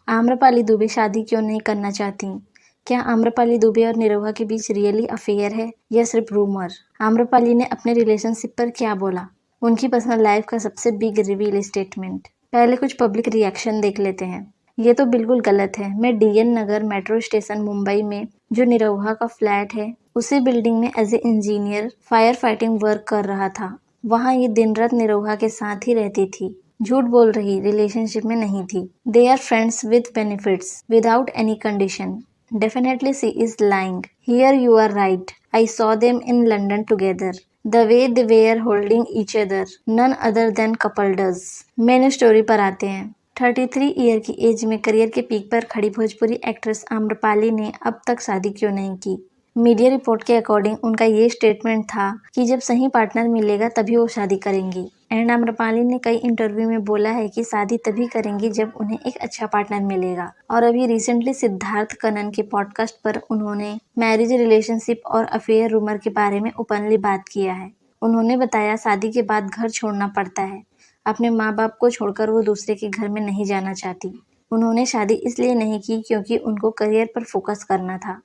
आम्रपाली दुबे शादी क्यों नहीं करना चाहती? क्या आम्रपाली दुबे और निरहुआ के बीच रियली अफेयर है या सिर्फ रूमर? आम्रपाली ने अपने रिलेशनशिप पर क्या बोला? उनकी पर्सनल लाइफ का सबसे बिग रिवील स्टेटमेंट। पहले कुछ पब्लिक रिएक्शन देख लेते हैं। ये तो बिल्कुल गलत है। मैं DN Nagar metro station Mumbai में जो निरहुआ का फ्लैट है उसी बिल्डिंग में as a engineer fire fighting work कर रहा था। वहाँ ये दिन रात निरहुआ के साथ ही रहती थी। झूठ बोल रही, रिलेशनशिप में नहीं थी। They are friends with benefits without any condition. Definitely she is lying. Here you are right. I saw them in London together. The way they were holding each other none other than couple does. Main story पर आते हैं। 33 year की as में career के peak पर खड़ी Bhojpuri actress Amrapali ने अब तक शादी क्यों नहीं की? मीडिया रिपोर्ट के अकॉर्डिंग उनका ये स्टेटमेंट था कि जब सही पार्टनर मिलेगा तभी वो शादी करेंगी। एंड आम्रपाली ने कई इंटरव्यू में बोला है कि शादी तभी करेंगी जब उन्हें एक अच्छा पार्टनर मिलेगा। और अभी रिसेंटली सिद्धार्थ कनन के पॉडकास्ट पर उन्होंने मैरिज, रिलेशनशिप और अफेयर रूमर के बारे में ओपनली बात किया है। उन्होंने बताया शादी के बाद घर छोड़ना पड़ता है। अपने माँ बाप को छोड़कर वो दूसरे के घर में नहीं जाना चाहती। उन्होंने शादी इसलिए नहीं की क्योंकि उनको करियर पर फोकस करना था,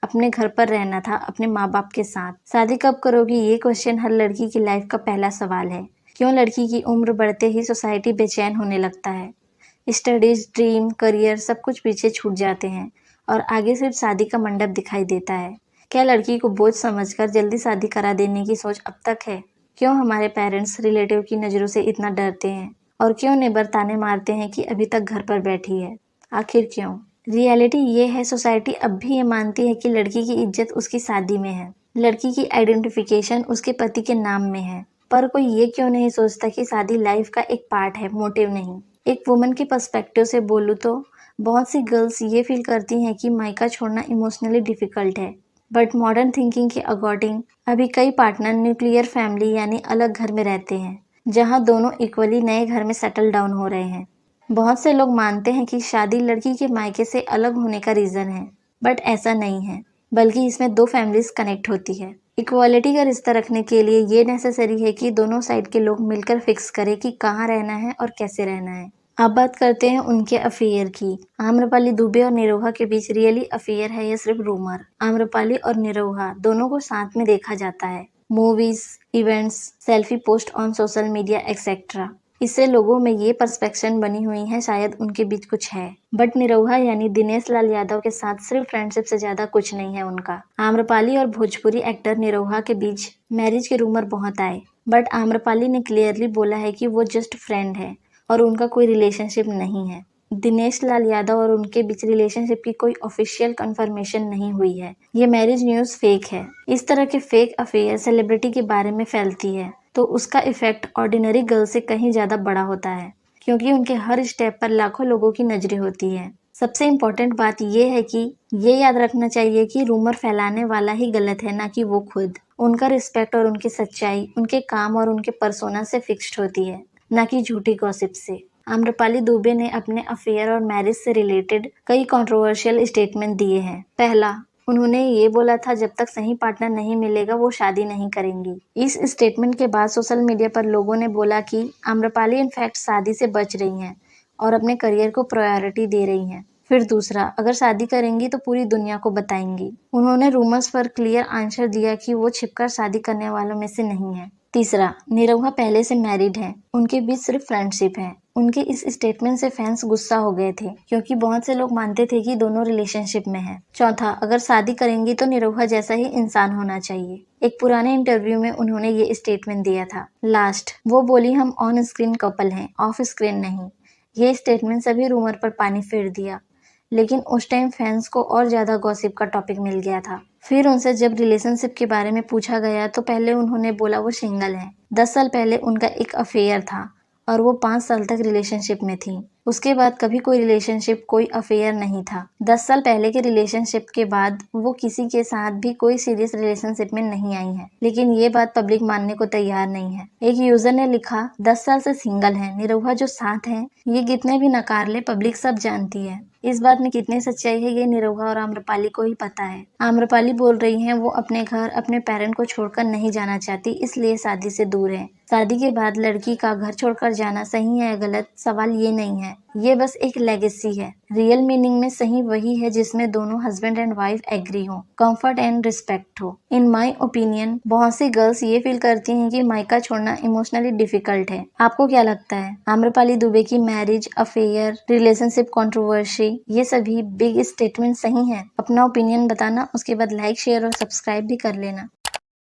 अपने घर पर रहना था अपने माँ बाप के साथ। शादी कब करोगी, ये क्वेश्चन हर लड़की की लाइफ का पहला सवाल है। क्यों लड़की की उम्र बढ़ते ही सोसाइटी बेचैन होने लगता है। स्टडीज, ड्रीम, करियर सब कुछ पीछे छूट जाते हैं और आगे सिर्फ शादी का मंडप दिखाई देता है। क्या लड़की को बोझ समझकर जल्दी शादी करा देने की सोच अब तक है? क्यों हमारे पेरेंट्स रिलेटिव की नज़रों से इतना डरते हैं और क्यों नेबर ताने मारते हैं कि अभी तक घर पर बैठी है? आखिर क्यों? रियलिटी ये है, सोसाइटी अब भी ये मानती है कि लड़की की इज्जत उसकी शादी में है, लड़की की आइडेंटिफिकेशन उसके पति के नाम में है। पर कोई ये क्यों नहीं सोचता कि शादी लाइफ का एक पार्ट है, मोटिव नहीं। एक वुमन के पर्सपेक्टिव से बोलूँ तो बहुत सी गर्ल्स ये फील करती हैं कि मायका छोड़ना इमोशनली डिफिकल्ट है। बट मॉडर्न थिंकिंग के अकॉर्डिंग अभी कई पार्टनर न्यूक्लियर फैमिली यानी अलग घर में रहते हैं, जहाँ दोनों इक्वली नए घर में सेटल डाउन हो रहे हैं। बहुत से लोग मानते हैं कि शादी लड़की के मायके से अलग होने का रीज़न है, बट ऐसा नहीं है, बल्कि इसमें दो फैमिलीज कनेक्ट होती है। इक्वालिटी का रिश्ता रखने के लिए ये नेसेसरी है कि दोनों साइड के लोग मिलकर फिक्स करें कि कहाँ रहना है और कैसे रहना है। अब बात करते हैं उनके अफेयर की। आम्रपाली दुबे और निरहुआ के बीच रियली अफेयर है या सिर्फ रूमर? आम्रपाली और निरहुआ दोनों को साथ में देखा जाता है, movies, events, selfie post on social media etcetera. इससे लोगों में ये परसेप्शन बनी हुई है शायद उनके बीच कुछ है। बट निरहुआ यानी दिनेश लाल यादव के साथ सिर्फ फ्रेंडशिप से ज्यादा कुछ नहीं है उनका। आम्रपाली और भोजपुरी एक्टर निरहुआ के बीच मैरिज के रूमर बहुत आए, बट आम्रपाली ने क्लियरली बोला है कि वो जस्ट फ्रेंड है और उनका कोई रिलेशनशिप नहीं है। दिनेश लाल यादव और उनके बीच रिलेशनशिप की कोई ऑफिशियल कंफर्मेशन नहीं हुई है। ये मैरिज न्यूज़ फेक है। इस तरह के फेक अफेयर सेलिब्रिटी के बारे में फैलती है तो उसका इफेक्ट ऑर्डिनरी गर्ल से कहीं ज़्यादा बड़ा होता है, क्योंकि उनके हर स्टेप पर लाखों लोगों की नजरें होती है। सबसे इम्पोर्टेंट बात यह है कि ये याद रखना चाहिए कि रूमर फैलाने वाला ही गलत है, ना कि वो खुद। उनका रिस्पेक्ट और उनकी सच्चाई उनके काम और उनके पर्सोना से फिक्स्ड होती है, ना कि झूठी गॉसिप से। आम्रपाली दुबे ने अपने अफेयर और मैरिज से रिलेटेड कई कंट्रोवर्शियल स्टेटमेंट दिए हैं। पहला, उन्होंने ये बोला था जब तक सही पार्टनर नहीं मिलेगा वो शादी नहीं करेंगी। इस स्टेटमेंट के बाद सोशल मीडिया पर लोगों ने बोला कि आम्रपाली इनफैक्ट शादी से बच रही हैं और अपने करियर को प्रायोरिटी दे रही हैं। फिर दूसरा, अगर शादी करेंगी तो पूरी दुनिया को बताएंगी। उन्होंने रूमर्स पर क्लियर आंसर दिया कि वो छिपकर शादी करने वालों में से नहीं है। तीसरा, निरहुआ पहले से मैरिड हैं, उनके बीच सिर्फ फ्रेंडशिप है। उनके इस स्टेटमेंट से फैंस गुस्सा हो गए थे, क्योंकि बहुत से लोग मानते थे कि दोनों रिलेशनशिप में हैं। चौथा, अगर शादी करेंगी तो निरहुआ जैसा ही इंसान होना चाहिए। एक पुराने इंटरव्यू में उन्होंने ये स्टेटमेंट दिया था। लास्ट, वो बोली हम ऑन स्क्रीन कपल हैं, ऑफ स्क्रीन नहीं। ये स्टेटमेंट सभी रूमर पर पानी फेर दिया, लेकिन उस टाइम फैंस को और ज्यादा गॉसिप का टॉपिक मिल गया था। फिर उनसे जब रिलेशनशिप के बारे में पूछा गया तो पहले उन्होंने बोला वो सिंगल हैं। 10 साल पहले उनका एक अफेयर था और वो 5 साल तक रिलेशनशिप में थी। उसके बाद कभी कोई रिलेशनशिप, कोई अफेयर नहीं था। 10 साल पहले के रिलेशनशिप के बाद वो किसी के साथ भी कोई सीरियस रिलेशनशिप में नहीं आई है, लेकिन ये बात पब्लिक मानने को तैयार नहीं है। एक यूजर ने लिखा, 10 साल से सिंगल हैं, निरहुआ जो साथ हैं, ये कितने भी नकार ले पब्लिक सब जानती है। इस बात में कितनी सच्चाई है ये निरहुआ और आम्रपाली को ही पता है। आम्रपाली बोल रही हैं वो अपने घर, अपने पेरेंट को छोड़कर नहीं जाना चाहती, इसलिए शादी से दूर है। शादी के बाद लड़की का घर छोड़कर जाना सही है या गलत, सवाल ये नहीं है। ये बस एक लेगेसी है। रियल मीनिंग में सही वही है जिसमें दोनों हस्बैंड एंड वाइफ एग्री हो, कंफर्ट एंड रिस्पेक्ट हो। इन माय ओपिनियन बहुत सी गर्ल्स ये फील करती हैं कि मायका छोड़ना इमोशनली डिफिकल्ट है। आपको क्या लगता है? आम्रपाली दुबे की मैरिज, अफेयर, रिलेशनशिप कंट्रोवर्सी, ये सभी बिग स्टेटमेंट सही हैं? अपना ओपिनियन बताना, उसके बाद लाइक, शेयर और सब्सक्राइब भी कर लेना।